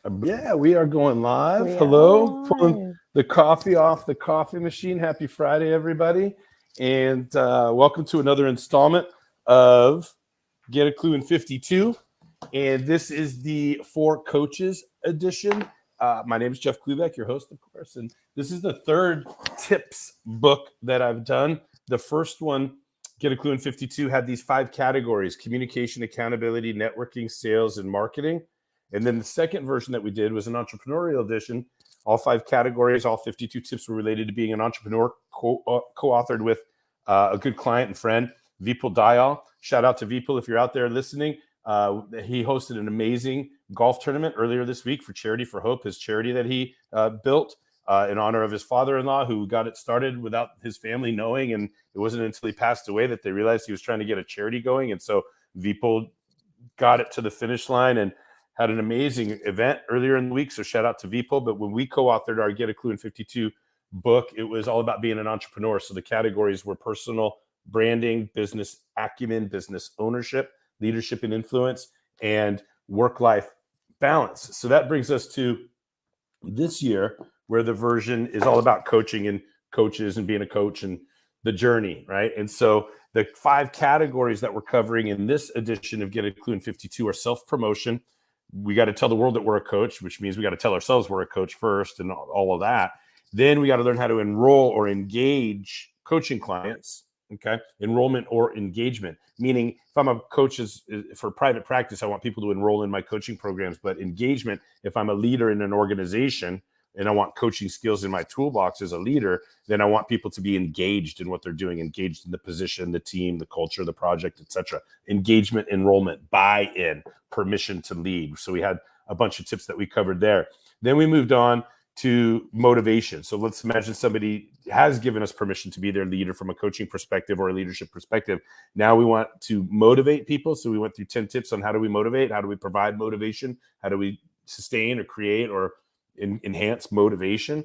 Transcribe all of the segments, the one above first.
Yeah, we are going live. We are Hello, pulling live. the coffee off the coffee machine. Happy Friday, everybody. And welcome to another installment of Get a Clue in 52. And this is the For Coaches edition. My name is Jeff Klubeck, your host, of course. And this is the third tips book that I've done. The first one, Get a Clue in 52, had these 5 categories: communication, accountability, networking, sales, and marketing. And then the second version that we did was an entrepreneurial edition. All 5 categories, all 52 tips were related to being an entrepreneur, co-authored with a good client and friend, Vipul Dayal. Shout out to Vipul if you're out there listening. He hosted an amazing golf tournament earlier this week for Charity for Hope, his charity that he built in honor of his father-in-law, who got it started without his family knowing. And it wasn't until he passed away that they realized he was trying to get a charity going. And so Vipul got it to the finish line and had an amazing event earlier in the week. So shout out to Vipul. But when we co-authored our Get a Clue in 52 book, it was all about being an entrepreneur. So the categories were personal branding, business acumen, business ownership, leadership and influence, and work-life balance. So that brings us to this year, where the version is all about coaching and coaches and being a coach and the journey, right? And so the 5 categories that we're covering in this edition of Get a Clue in 52 are self-promotion. We got to tell the world that we're a coach, which means we got to tell ourselves we're a coach first and all of that. Then we got to learn how to enroll or engage coaching clients. Okay. Enrollment or engagement, meaning if I'm a coach for private practice, I want people to enroll in my coaching programs. But engagement, if I'm a leader in an organization and I want coaching skills in my toolbox as a leader, then I want people to be engaged in what they're doing, engaged in the position, the team, the culture, the project, etc. Engagement, enrollment, buy-in, permission to lead. So we had a bunch of tips that we covered there. Then we moved on to motivation. So let's imagine somebody has given us permission to be their leader from a coaching perspective or a leadership perspective. Now we want to motivate people. So we went through 10 tips on how do we motivate, how do we provide motivation, how do we sustain or create or enhance motivation.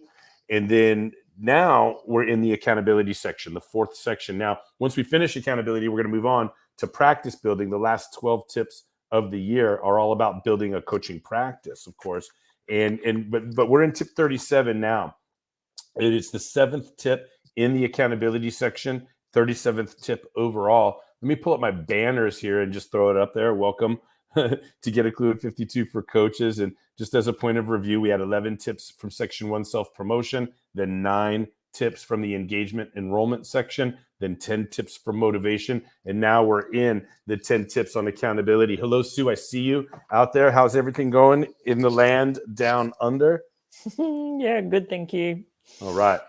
And then now we're in the accountability section, the 4th section. Now, once we finish accountability, we're going to move on to practice building. The last 12 tips of the year are all about building a coaching practice, of course. But we're in tip 37 now. It is the 7th tip in the accountability section, 37th tip overall. Let me pull up my banners here and just throw it up there. Welcome to Get a Clue at 52 for coaches. And just as a point of review, we had 11 tips from section 1, self-promotion, then 9 tips from the engagement enrollment section, then 10 tips for motivation. And now we're in the 10 tips on accountability. Hello, Sue. I see you out there. How's everything going in the land down under? Yeah, good. Thank you. All right.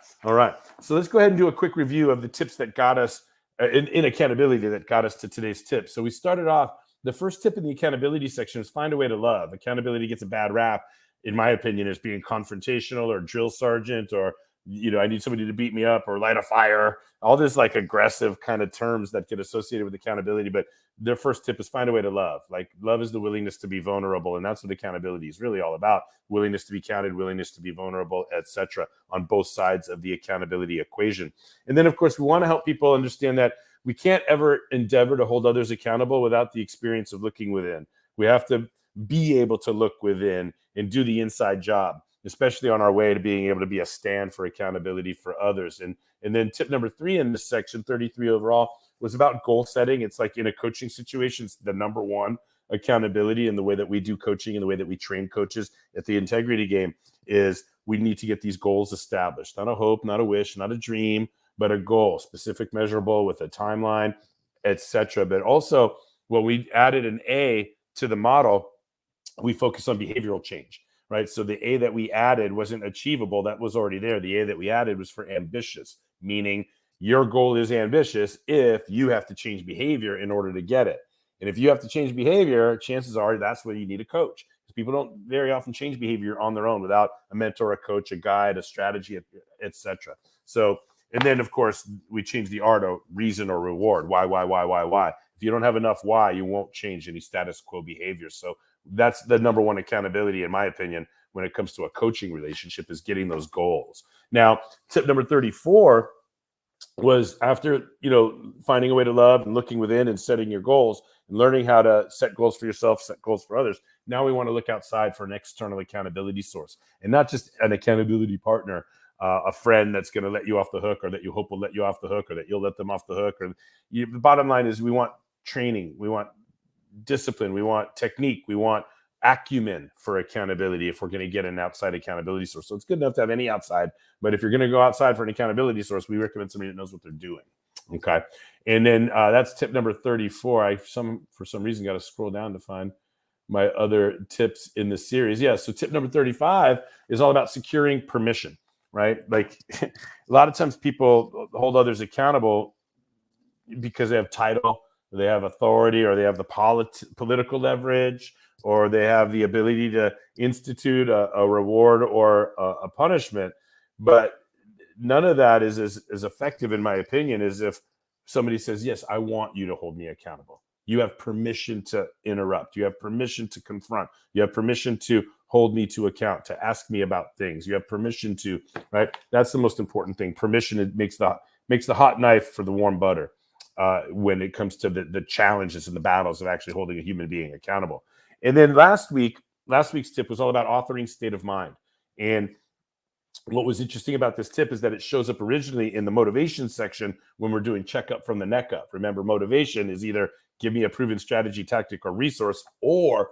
So let's go ahead and do a quick review of the tips that got us in accountability that got us to today's tip. So we started off, the first tip in the accountability section is find a way to love. Accountability gets a bad rap, in my opinion, as being confrontational or drill sergeant or, I need somebody to beat me up or light a fire, all this like aggressive kind of terms that get associated with accountability. But their first tip is find a way to love. Like love is the willingness to be vulnerable. And that's what accountability is really all about. Willingness to be counted, willingness to be vulnerable, etc., on both sides of the accountability equation. And then, of course, we want to help people understand that we can't ever endeavor to hold others accountable without the experience of looking within. We have to be able to look within and do the inside job, especially on our way to being able to be a stand for accountability for others. And then tip number 3 in this section, 33 overall, was about goal setting. It's like in a coaching situation, it's the number 1 accountability in the way that we do coaching and the way that we train coaches at the Integrity Game is we need to get these goals established. Not a hope, not a wish, not a dream, but a goal, specific, measurable, with a timeline, etc. But also, when we added an A to the model, we focus on behavioral change, right? So the A that we added wasn't achievable. That was already there. The A that we added was for ambitious, meaning your goal is ambitious if you have to change behavior in order to get it. And if you have to change behavior, chances are that's where you need a coach. Because people don't very often change behavior on their own without a mentor, a coach, a guide, a strategy, etc. So, and then of course we change the R to reason or reward. Why? If you don't have enough why, you won't change any status quo behavior. So that's the number 1 accountability, in my opinion, when it comes to a coaching relationship, is getting those goals. Now, tip number 34 was after, finding a way to love and looking within and setting your goals, and learning how to set goals for yourself, set goals for others. Now we want to look outside for an external accountability source, and not just an accountability partner, a friend that's going to let you off the hook, or that you hope will let you off the hook, or that you'll let them off the hook. Or the bottom line is we want training, we want discipline, we want technique, we want acumen for accountability if we're going to get an outside accountability source. So it's good enough to have any outside, but if you're going to go outside for an accountability source, we recommend somebody that knows what they're doing. Okay. And then that's tip number 34. For some reason got to scroll down to find my other tips in the series. Yeah. So tip number 35 is all about securing permission, right? Like a lot of times people hold others accountable because they have title, or they have authority, or they have the political leverage, or they have the ability to institute a reward or a punishment. But none of that is as effective, in my opinion, as if somebody says, yes, I want you to hold me accountable. You have permission to interrupt. You have permission to confront. You have permission to hold me to account, to ask me about things. You have permission to, right? That's the most important thing. Permission, it makes the hot knife for the warm butter when it comes to the challenges and the battles of actually holding a human being accountable. And then last week's tip was all about authoring state of mind. And what was interesting about this tip is that it shows up originally in the motivation section when we're doing checkup from the neck up. Remember, motivation is either give me a proven strategy, tactic, or resource, or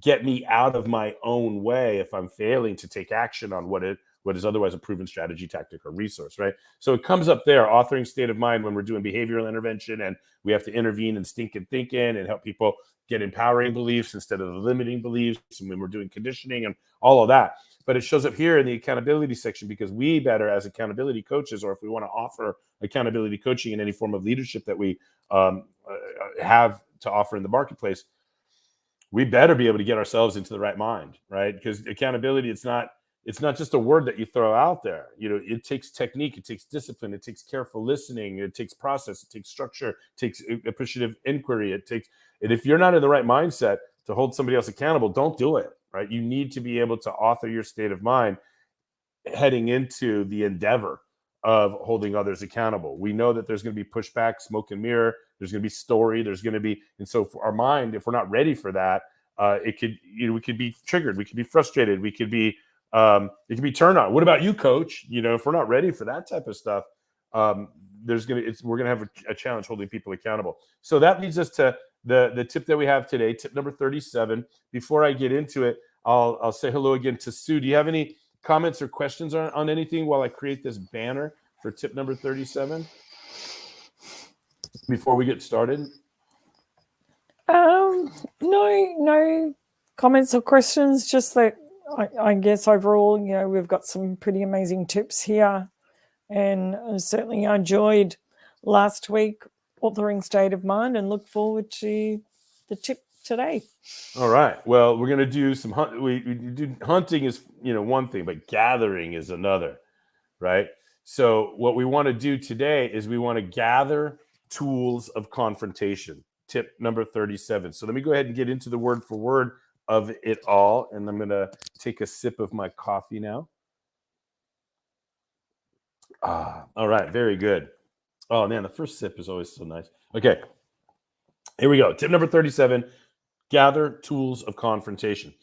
get me out of my own way if I'm failing to take action on what is otherwise a proven strategy, tactic, or resource, right? So it comes up there, authoring state of mind, when we're doing behavioral intervention and we have to intervene in stinking thinking and help people get empowering beliefs instead of the limiting beliefs, and when we're doing conditioning and all of that. But it shows up here in the accountability section because we better, as accountability coaches, or if we want to offer accountability coaching in any form of leadership that we have to offer in the marketplace, we better be able to get ourselves into the right mind, right? Because accountability, it's not just a word that you throw out there. It takes technique, it takes discipline, it takes careful listening, it takes process, it takes structure, it takes appreciative inquiry, and if you're not in the right mindset to hold somebody else accountable, don't do it, right? You need to be able to author your state of mind heading into the endeavor of holding others accountable. We know that there's going to be pushback, smoke and mirror. There's going to be story. And so for our mind, if we're not ready for that, we could be triggered. We could be frustrated. It could be turned on. What about you, coach? If we're not ready for that type of stuff, we're going to have a challenge holding people accountable. So that leads us to the tip that we have today, tip number 37. Before I get into it, I'll say hello again to Sue. Do you have any comments or questions on anything while I create this banner for tip number 37 before we get started? No comments or questions. Just that I guess overall, we've got some pretty amazing tips here, and certainly I enjoyed last week authoring state of mind, and look forward to the tip today. All right. Well, we're going to do some hunting is one thing, but gathering is another, right? So what we want to do today is we want to gather tools of confrontation. Tip number 37. So let me go ahead and get into the word for word of it all, and I'm going to take a sip of my coffee now. All right. Very good. Oh man, the first sip is always so nice. Okay. Here we go. Tip number 37. Gather tools of confrontation.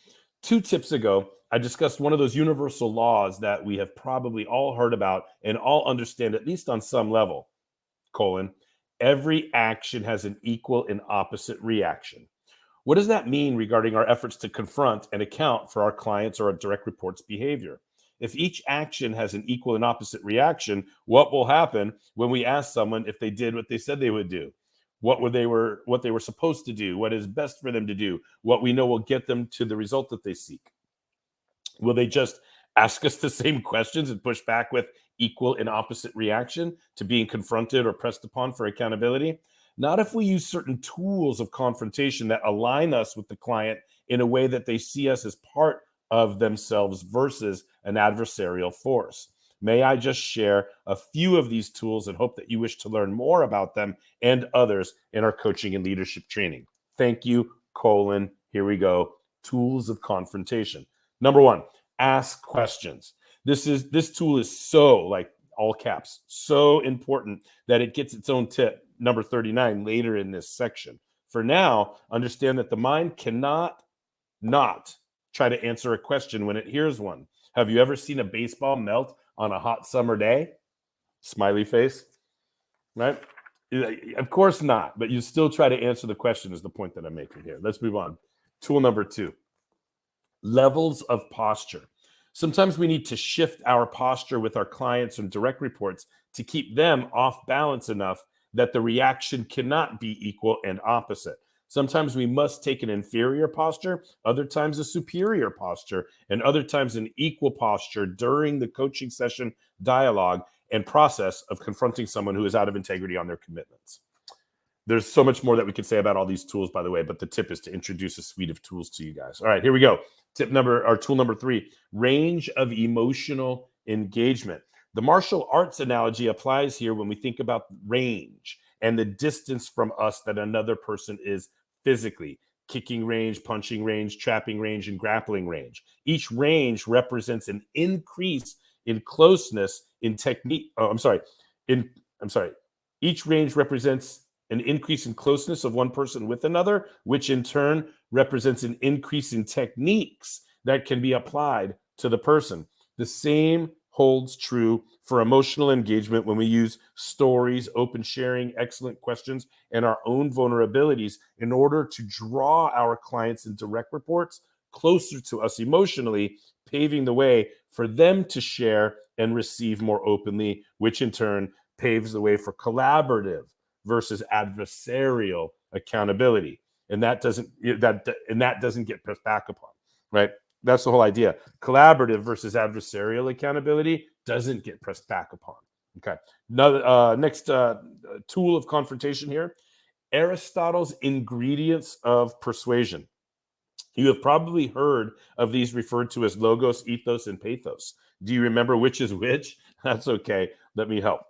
2 tips ago, I discussed one of those universal laws that we have probably all heard about and all understand, at least on some level. Every action has an equal and opposite reaction. What does that mean regarding our efforts to confront and account for our clients' or our direct reports' behavior? If each action has an equal and opposite reaction, what will happen when we ask someone if they did what they said they would do? What they were supposed to do, what is best for them to do, what we know will get them to the result that they seek? Will they just ask us the same questions and push back with equal and opposite reaction to being confronted or pressed upon for accountability? Not if we use certain tools of confrontation that align us with the client in a way that they see us as part of themselves versus an adversarial force. May I just share a few of these tools and hope that you wish to learn more about them and others in our coaching and leadership training. Thank you, Here we go. Tools of confrontation. Number 1, ask questions. This tool is so, like all caps, so important that it gets its own tip. number 39 later in this section. For now, understand that the mind cannot not try to answer a question when it hears one. Have you ever seen a baseball melt on a hot summer day? Smiley face, right? Of course not, but you still try to answer the question is the point that I'm making here. Let's move on. Tool number 2, levels of posture. Sometimes we need to shift our posture with our clients and direct reports to keep them off balance enough that the reaction cannot be equal and opposite. Sometimes we must take an inferior posture, other times a superior posture, and other times an equal posture during the coaching session dialogue and process of confronting someone who is out of integrity on their commitments. There's so much more that we could say about all these tools, by the way, but the tip is to introduce a suite of tools to you guys. All right, here we go. Tool number 3, range of emotional engagement. The martial arts analogy applies here when we think about range and the distance from us that another person is physically. Kicking range, punching range, trapping range, and grappling range. Each range represents an increase in closeness in technique. Each range represents an increase in closeness of one person with another, which in turn represents an increase in techniques that can be applied to the person. The same holds true for emotional engagement when we use stories, open sharing, excellent questions, and our own vulnerabilities in order to draw our clients and direct reports closer to us emotionally, paving the way for them to share and receive more openly, which in turn paves the way for collaborative versus adversarial accountability. And that doesn't get pressed back upon, right? That's the whole idea. Collaborative versus adversarial accountability doesn't get pressed back upon. Okay. Next tool of confrontation here, Aristotle's ingredients of persuasion. You have probably heard of these referred to as logos, ethos, and pathos. Do you remember which is which? That's okay. Let me help.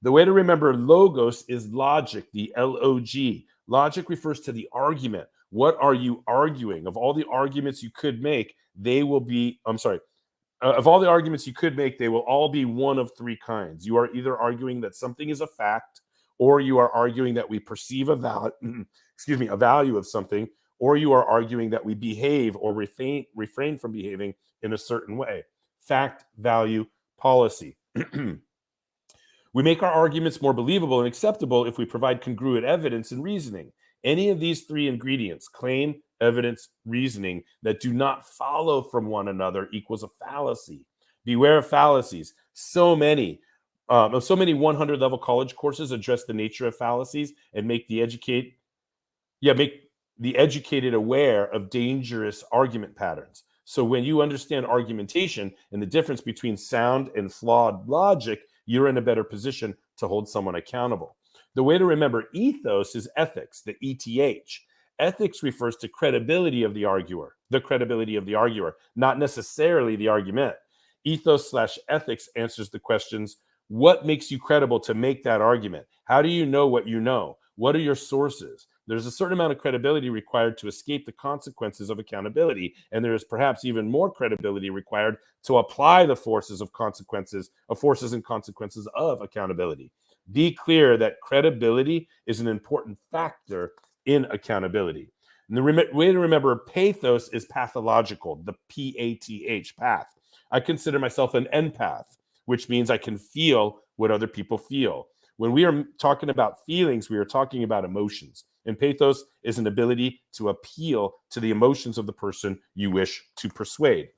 The way to remember logos is logic, the L-O-G. Logic refers to the argument. What are you arguing? Of all the arguments you could make, they will all be one of 3 kinds. You are either arguing that something is a fact, or you are arguing that we perceive a value of something, or you are arguing that we behave or refrain from behaving in a certain way. Fact, value, policy. We make our arguments more believable and acceptable if we provide congruent evidence and reasoning. Any of these 3 ingredients, claim, evidence, reasoning, that do not follow from one another equals a fallacy. Beware of fallacies. So many 100-level college courses address the nature of fallacies and make the educated aware of dangerous argument patterns. So when you understand argumentation and the difference between sound and flawed logic, you're in a better position to hold someone accountable. The way to remember ethos is ethics, the ETH. Ethics refers to credibility of the arguer, not necessarily the argument. Ethos/ethics answers the questions: what makes you credible to make that argument? How do you know what you know? What are your sources? There's a certain amount of credibility required to escape the consequences of accountability, and there is perhaps even more credibility required to apply the forces and consequences of accountability. Be clear that credibility is an important factor in accountability. And the way to remember pathos is pathological, the P-A-T-H, path. I consider myself an empath, which means I can feel what other people feel. When we are talking about feelings, we are talking about emotions. And pathos is an ability to appeal to the emotions of the person you wish to persuade.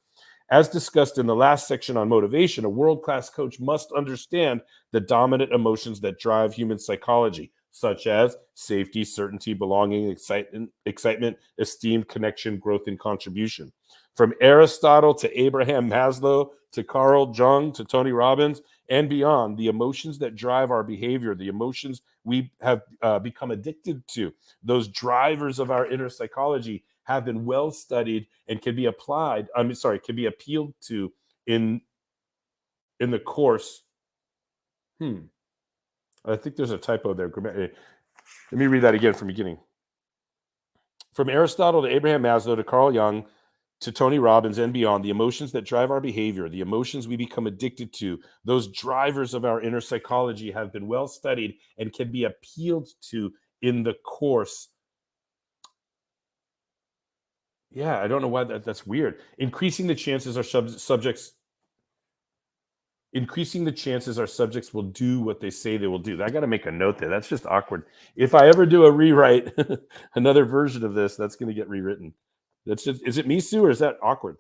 As discussed in the last section on motivation, a world-class coach must understand the dominant emotions that drive human psychology, such as safety, certainty, belonging, excitement, esteem, connection, growth, and contribution. From Aristotle to Abraham Maslow to Carl Jung to Tony Robbins and beyond, the emotions that drive our behavior, the emotions we have become addicted to, those drivers of our inner psychology have been well studied and can be applied. Can be appealed to in the course. I think there's a typo there. Let me read that again from the beginning. From Aristotle to Abraham Maslow to Carl Jung to Tony Robbins and beyond, the emotions that drive our behavior, the emotions we become addicted to, those drivers of our inner psychology have been well studied and can be appealed to in the course. Yeah, I don't know why that's weird. Increasing the chances our subjects will do what they say they will do. I got to make a note there. That's just awkward. If I ever do a rewrite, another version of this, that's going to get rewritten. That's just, is it me, Sue, or is that awkward?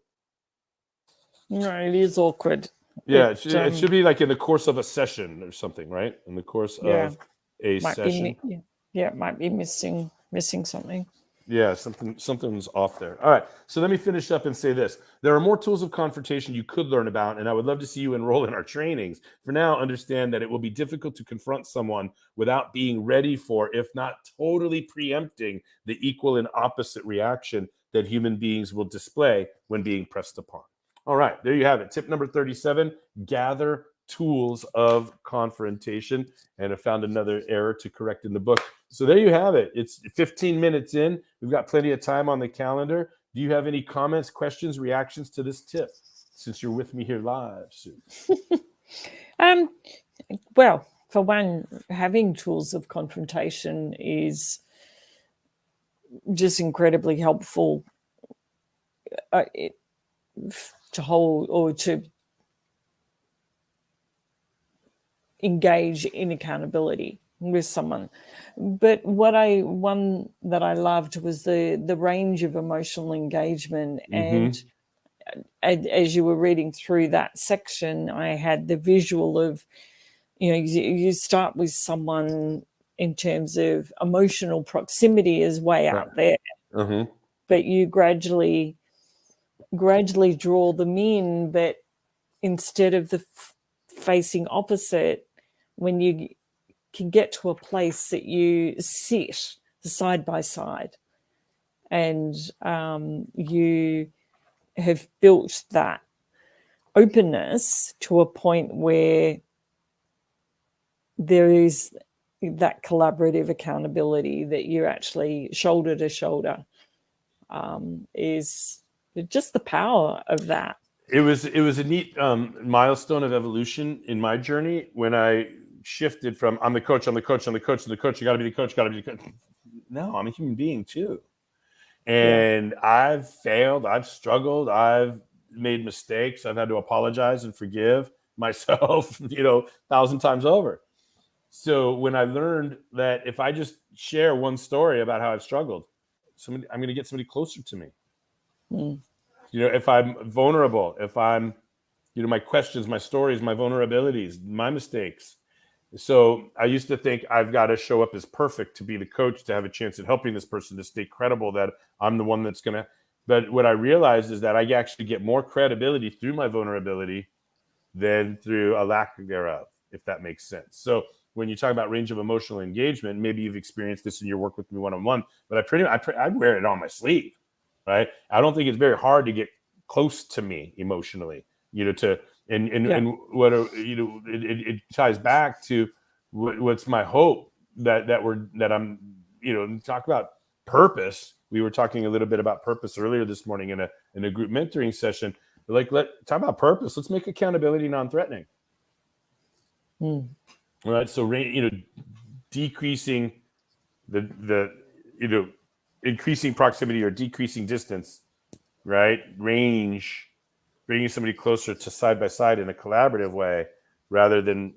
No, it is awkward. Yeah, it should be like in the course of a session or something, right? In the course of a session. It might be missing something. Yeah, something's off there. All right, so let me finish up and say this. There are more tools of confrontation you could learn about, and I would love to see you enroll in our trainings. For now, understand that it will be difficult to confront someone without being ready for, if not totally preempting, the equal and opposite reaction that human beings will display when being pressed upon. All right, there you have it. Tip number 37, gather tools of confrontation. And I found another error to correct in the book. So there you have it. It's 15 minutes in. We've got plenty of time on the calendar. Do you have any comments, questions, reactions to this tip, since you're with me here live, Sue? Well, for one, having tools of confrontation is just incredibly helpful to hold or to engage in accountability with someone. But one that I loved was the range of emotional engagement. And as you were reading through that section, I had the visual of, you start with someone in terms of emotional proximity is way out there, but you gradually draw them in. But instead of the facing opposite, when you can get to a place that you sit side by side and you have built that openness to a point where there is that collaborative accountability, that you're actually shoulder to shoulder, is just the power of that. It was a neat milestone of evolution in my journey when I shifted from I'm the coach, you got to be the coach, No, I'm a human being too. And I've failed, I've struggled, I've made mistakes, I've had to apologize and forgive myself, 1,000 times over. So when I learned that if I just share one story about how I've struggled, I'm going to get somebody closer to me. If I'm vulnerable, if I'm, my questions, my stories, my vulnerabilities, my mistakes. So I used to think I've got to show up as perfect to be the coach, to have a chance at helping this person, to stay credible, that I'm the one that's going to. But what I realized is that I actually get more credibility through my vulnerability than through a lack thereof, if that makes sense. So when you talk about range of emotional engagement, maybe you've experienced this in your work with me one-on-one, but I wear it on my sleeve, right? I don't think it's very hard to get close to me emotionally, it ties back to what's my hope that I'm, talk about purpose. We were talking a little bit about purpose earlier this morning in a group mentoring session. Talk about purpose. Let's make accountability non-threatening. Right. So, decreasing increasing proximity or decreasing distance, right? Range, bringing somebody closer to side by side in a collaborative way rather than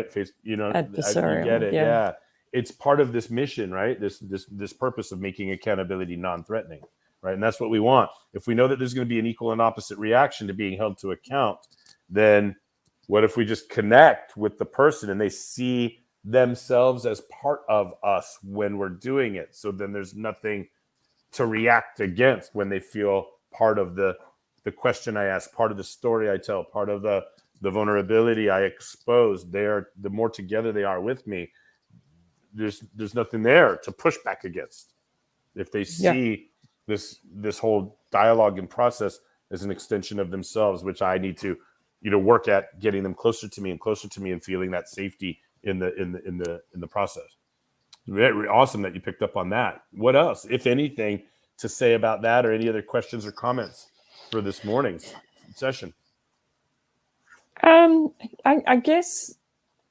face. Adversarial, you get it. Yeah. It's part of this mission, right? This purpose of making accountability non-threatening, right? And that's what we want. If we know that there's going to be an equal and opposite reaction to being held to account, then what if we just connect with the person and they see themselves as part of us when we're doing it? So then there's nothing to react against when they feel part of the question I ask, part of the story I tell, part of the vulnerability I expose. The more together they are with me, there's nothing there to push back against. If they see this whole dialogue and process as an extension of themselves, which I need to work at getting them closer to me and feeling that safety in the process. Very awesome that you picked up on that. What else, if anything, to say about that, or any other questions or comments for this morning's session? I guess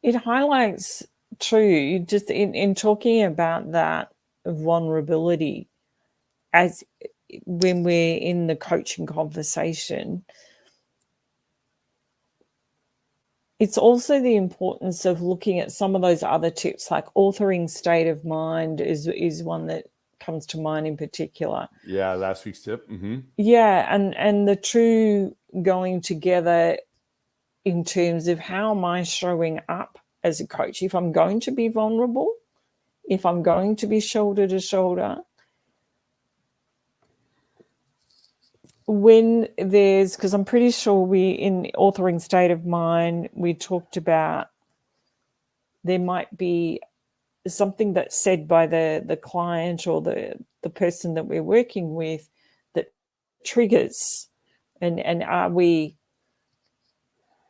it highlights too, just in talking about that vulnerability as when we're in the coaching conversation, it's also the importance of looking at some of those other tips, like authoring state of mind is one that comes to mind in particular. Yeah, last week's tip. Yeah, and the two going together in terms of how am I showing up as a coach? If I'm going to be vulnerable, if I'm going to be shoulder to shoulder, when there's, because I'm pretty sure we, in authoring state of mind, we talked about there might be something that's said by the client or the person that we're working with that triggers, and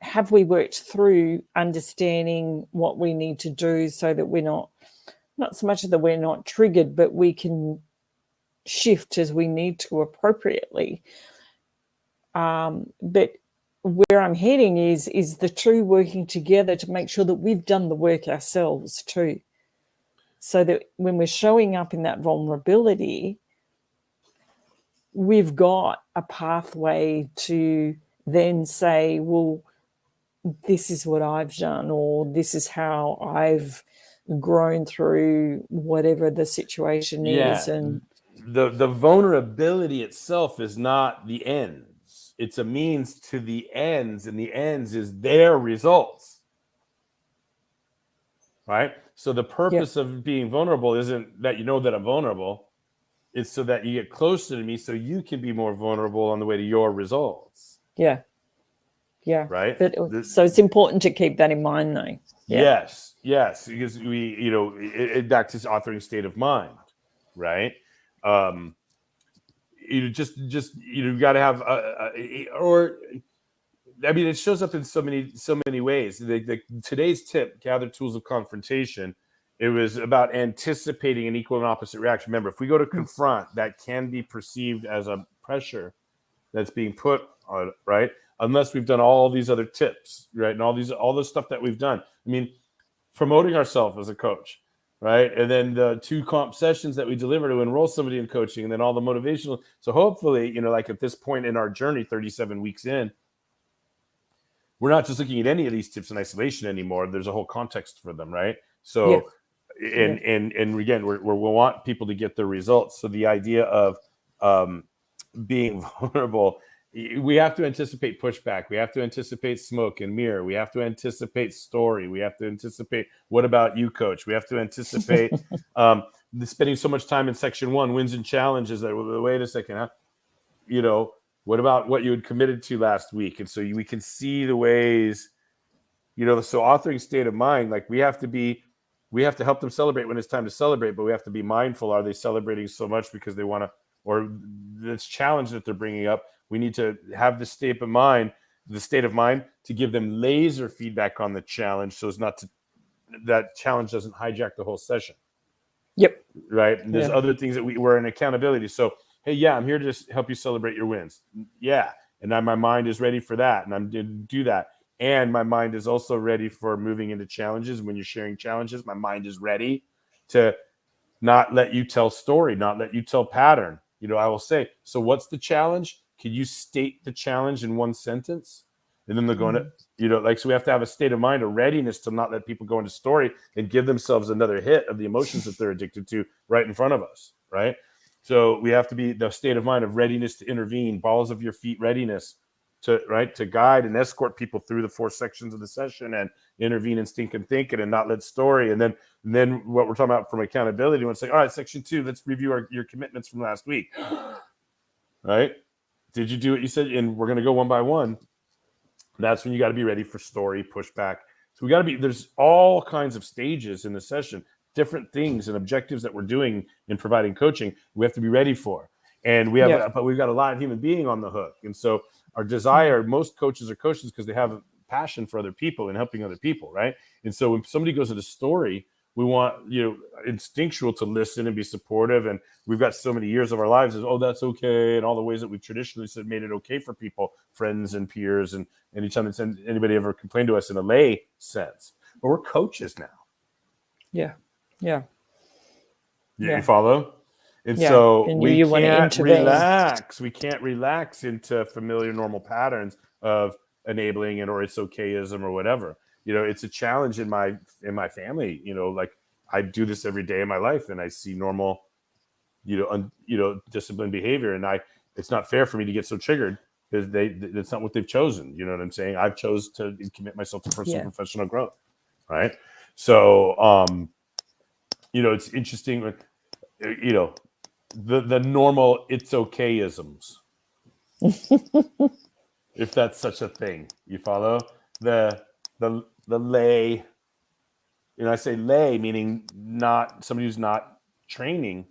have we worked through understanding what we need to do so that we're not so much that we're not triggered, but we can shift as we need to appropriately. But where I'm heading is the two working together to make sure that we've done the work ourselves too. So that when we're showing up in that vulnerability, we've got a pathway to then say, well, this is what I've done, or this is how I've grown through whatever the situation is. And the vulnerability itself is not the ends. It's a means to the ends, and the ends is their results. Right? So the purpose of being vulnerable isn't that you know that I'm vulnerable. It's so that you get closer to me so you can be more vulnerable on the way to your results. Yeah. Right. So it's important to keep that in mind, though. Yeah. Yes, because we, back to authoring state of mind, right? You got to have it shows up in so many ways. Today's tip, gather tools of confrontation. It was about anticipating an equal and opposite reaction. Remember, if we go to confront, that can be perceived as a pressure that's being put on, right? Unless we've done all these other tips, right? And all the stuff that we've done. I mean, promoting ourselves as a coach, right? And then the 2 comp sessions that we deliver to enroll somebody in coaching, and then all the motivational. So hopefully, like at this point in our journey, 37 weeks in, we're not just looking at any of these tips in isolation anymore. There's a whole context for them, right? So, and again, we want people to get the results. So the idea of being vulnerable, we have to anticipate pushback. We have to anticipate smoke and mirror. We have to anticipate story. We have to anticipate, what about you, coach? We have to anticipate spending so much time in section 1, wins and challenges. That, wait a second, huh? What about what you had committed to last week? And so we can see the ways, so authoring state of mind, like we have to help them celebrate when it's time to celebrate, but we have to be mindful. Are they celebrating so much because they want to, or this challenge that they're bringing up? We need to have the state of mind to give them laser feedback on the challenge, so as not to, that challenge doesn't hijack the whole session. Yep. Right. And there's other things that we're in accountability. So, hey, yeah, I'm here to just help you celebrate your wins. Yeah. And now my mind is ready for that. And I'm going to do that. And my mind is also ready for moving into challenges. When you're sharing challenges, my mind is ready to not let you tell story, not let you tell pattern. I will say, so what's the challenge? Can you state the challenge in one sentence? And then they're going to, so we have to have a state of mind, a readiness to not let people go into story and give themselves another hit of the emotions that they're addicted to right in front of us, right? So we have to be the state of mind of readiness to intervene, balls of your feet readiness to guide and escort people through the 4 sections of the session and intervene in stinking thinking and not let story. And then what we're talking about from accountability, when it's like, all right, section 2, let's review your commitments from last week. Right? Did you do what you said? And we're going to go one by one. That's when you got to be ready for story, pushback. So we got to be, there's all kinds of stages in the session, different things and objectives that we're doing in providing coaching. We have to be ready for. And but we've got a lot of human being on the hook. And so our desire, most coaches are coaches because they have a passion for other people and helping other people, right? And so when somebody goes into story, We want, instinctual to listen and be supportive. And we've got so many years of our lives as, oh, that's okay. And all the ways that we've traditionally said made it okay for people, friends and peers. And anytime it's anybody ever complained to us in a lay sense, but we're coaches now. Yeah. Yeah. You follow? And Yeah. so And we you want to can't intervene. relax. We can't relax into familiar normal patterns of enabling or it's okayism or whatever. It's a challenge in my family. Like I do this every day of my life, and I see normal, disciplined behavior, and it's not fair for me to get so triggered because that's not what they've chosen. You know what I'm saying? I've chose to commit myself to personal and professional growth, right? So, it's interesting when, the normal it's okayisms, if that's such a thing. You follow? The lay, I say lay meaning not somebody who's not training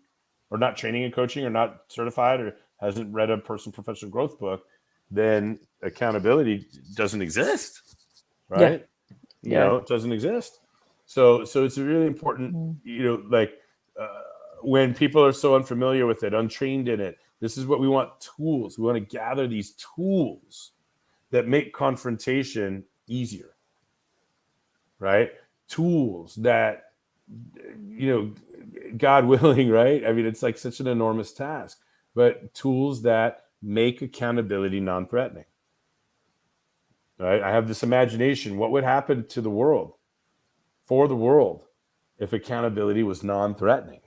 or not training and coaching or not certified or hasn't read a personal professional growth book, then accountability doesn't exist, right? It doesn't exist. So it's really important, when people are so unfamiliar with it, untrained in it, this is what we want: tools. We want to gather these tools that make confrontation easier, right? Tools that, God willing, right? I mean, it's like such an enormous task, but tools that make accountability non-threatening, right? I have this imagination. What would happen to the world, for the world, if accountability was non-threatening?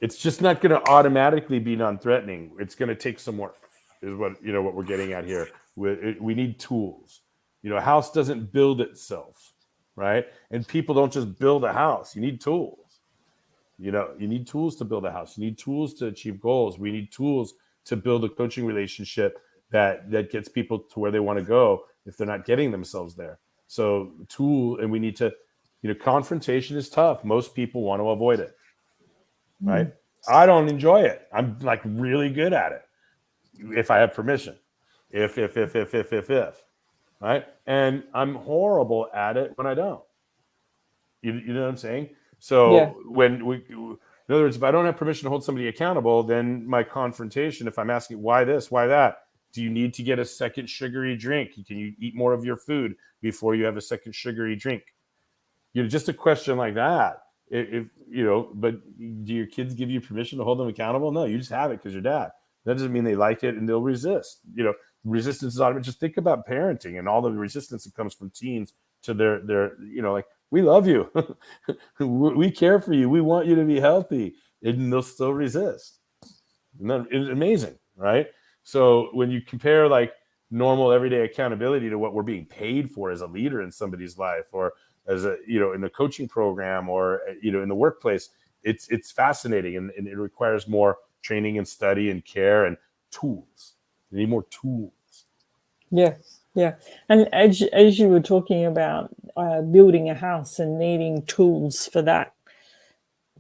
It's just not going to automatically be non-threatening. It's going to take some work, is what we're getting at here. We need tools. A house doesn't build itself, right? And people don't just build a house. You need tools. You need tools to build a house. You need tools to achieve goals. We need tools to build a coaching relationship that gets people to where they want to go if they're not getting themselves there. So and we need to, confrontation is tough. Most people want to avoid it, right? I don't enjoy it. I'm like really good at it if I have permission. If, right? And I'm horrible at it when I don't. You know what I'm saying? So in other words, if I don't have permission to hold somebody accountable, then my confrontation, if I'm asking why this, why that, do you need to get a second sugary drink? Can you eat more of your food before you have a second sugary drink? Just a question like that. But do your kids give you permission to hold them accountable? No, you just have it because you're dad. That doesn't mean they like it and they'll resist. Resistance is automatic. Just think about parenting and all the resistance that comes from teens to their like, we love you. We care for you. We want you to be healthy. And they'll still resist. And then it's amazing, right? So when you compare like normal everyday accountability to what we're being paid for as a leader in somebody's life, or as a, in a coaching program, or, in the workplace, it's fascinating. And it requires more training and study and care and tools. You need more tools. Yeah. Yeah. And as you were talking about building a house and needing tools for that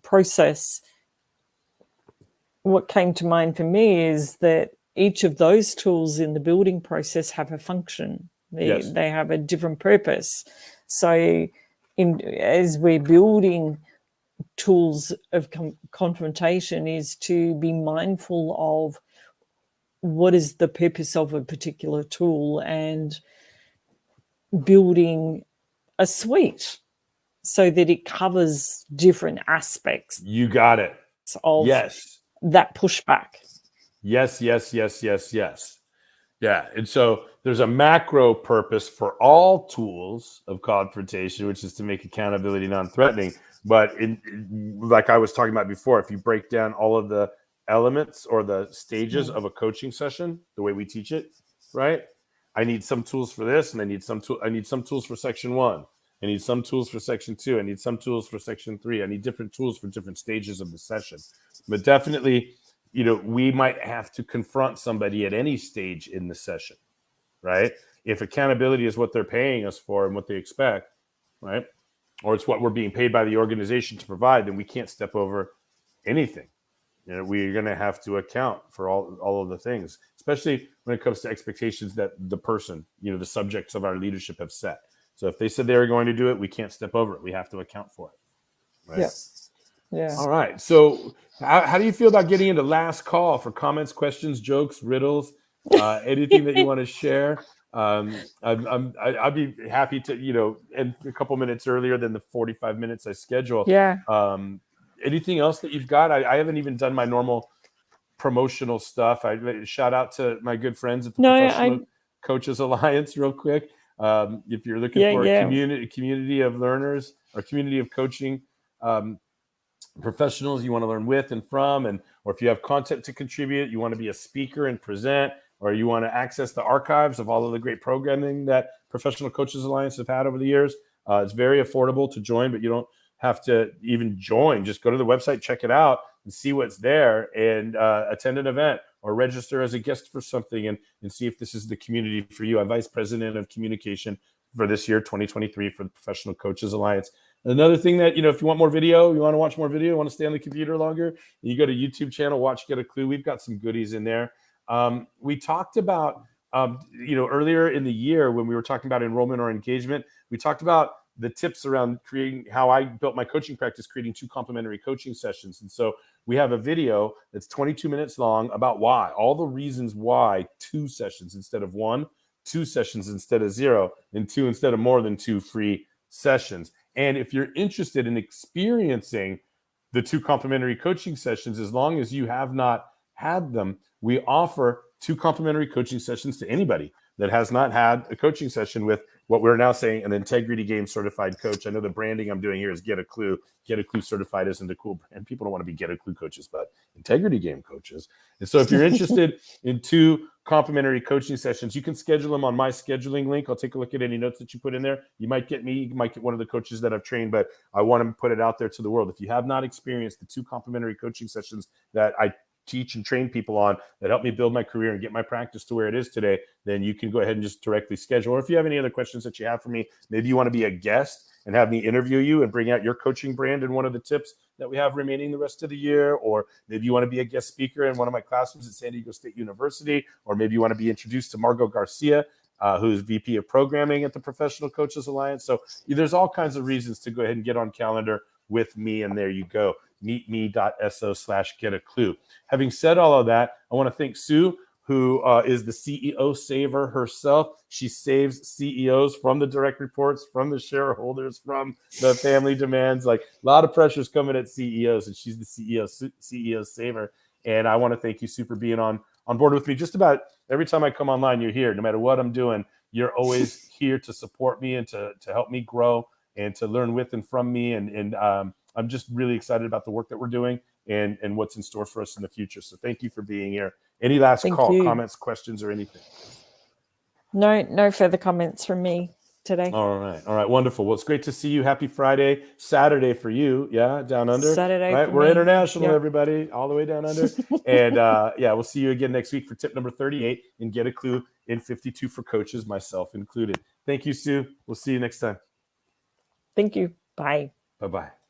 process, what came to mind for me is that each of those tools in the building process have a function. They have a different purpose. So as we're building tools of confrontation, is to be mindful of what is the purpose of a particular tool and building a suite so that it covers different aspects. You got it. Of that pushback. Yes. Yeah. And so there's a macro purpose for all tools of confrontation, which is to make accountability non-threatening. But like I was talking about before, if you break down all of the elements or the stages of a coaching session, the way we teach it, right? I need some tools for this, and I need some tools for section 1. I need some tools for section 2. I need some tools for section 3. I need different tools for different stages of the session. But definitely, we might have to confront somebody at any stage in the session, right? If accountability is what they're paying us for and what they expect, right? Or it's what we're being paid by the organization to provide, then we can't step over anything. We're going to have to account for all of the things, especially when it comes to expectations that the person, the subjects of our leadership have set. So if they said they were going to do it, we can't step over it. We have to account for it. Right? Yeah. Yeah. All right. So how do you feel about getting into last call for comments, questions, jokes, riddles, anything that you want to share? I'd be happy to, end a couple minutes earlier than the 45 minutes I schedule. Yeah. Anything else that you've got? I haven't even done my normal promotional stuff. I shout out to my good friends at the Professional Coaches Alliance real quick. If you're looking for a community of learners or community of coaching professionals you want to learn with and from, or if you have content to contribute, you want to be a speaker and present, or you want to access the archives of all of the great programming that Professional Coaches Alliance have had over the years, it's very affordable to join, but you don't have to even join. Just go to the website, check it out, and see what's there, and attend an event or register as a guest for something and see if this is the community for you. I'm Vice President of Communication for this year, 2023, for the Professional Coaches Alliance. Another thing that, if you want more video, you want to watch more video, want to stay on the computer longer, you go to YouTube channel, watch Get a Clue. We've got some goodies in there. We talked about, earlier in the year when we were talking about enrollment or engagement, we talked about the tips around creating, how I built my coaching practice, creating 2 complimentary coaching sessions. And so we have a video that's 22 minutes long about why, all the reasons why 2 sessions instead of 1, 2 sessions instead of 0, and 2 instead of more than 2 free sessions. And if you're interested in experiencing the 2 complimentary coaching sessions, as long as you have not had them, we offer 2 complimentary coaching sessions to anybody that has not had a coaching session with what we're now saying an Integrity Game certified coach. I know the branding I'm doing here is Get a Clue. Get a Clue certified isn't a cool brand. People don't want to be Get a Clue coaches, but Integrity Game coaches. And so if you're interested in 2 complimentary coaching sessions, you can schedule them on my scheduling link. I'll take a look at any notes that you put in there. You might get me, you might get one of the coaches that I've trained, but I want to put it out there to the world. If you have not experienced the 2 complimentary coaching sessions that I teach and train people on that help me build my career and get my practice to where it is today, then you can go ahead and just directly schedule. Or if you have any other questions that you have for me, maybe you want to be a guest and have me interview you and bring out your coaching brand in one of the tips that we have remaining the rest of the year, or maybe you want to be a guest speaker in one of my classrooms at San Diego State University, or maybe you want to be introduced to Margot Garcia, who's VP of Programming at the Professional Coaches Alliance. So there's all kinds of reasons to go ahead and get on calendar with me, and there you go. meetme.so/getaclue. Having said all of that, I want to thank Sue, who is the CEO saver herself. She saves CEOs from the direct reports, from the shareholders, from the family demands. Like, a lot of pressure's coming at CEOs, and she's the CEO saver. And I want to thank you, Sue, for being on board with me. Just about every time I come online, you're here. No matter what I'm doing, you're always here to support me and to help me grow and to learn with and from me. And I'm just really excited about the work that we're doing and what's in store for us in the future. So thank you for being here. Any last comments, questions, or anything? No further comments from me today. All right. Wonderful. Well, it's great to see you. Happy Friday, Saturday for you. Yeah. Down under. Saturday. Right. We're me. international, Yep. Everybody, all the way down under. And we'll see you again next week for tip number 38 and Get a Clue in 52 for coaches, myself included. Thank you, Sue. We'll see you next time. Thank you. Bye. Bye-bye.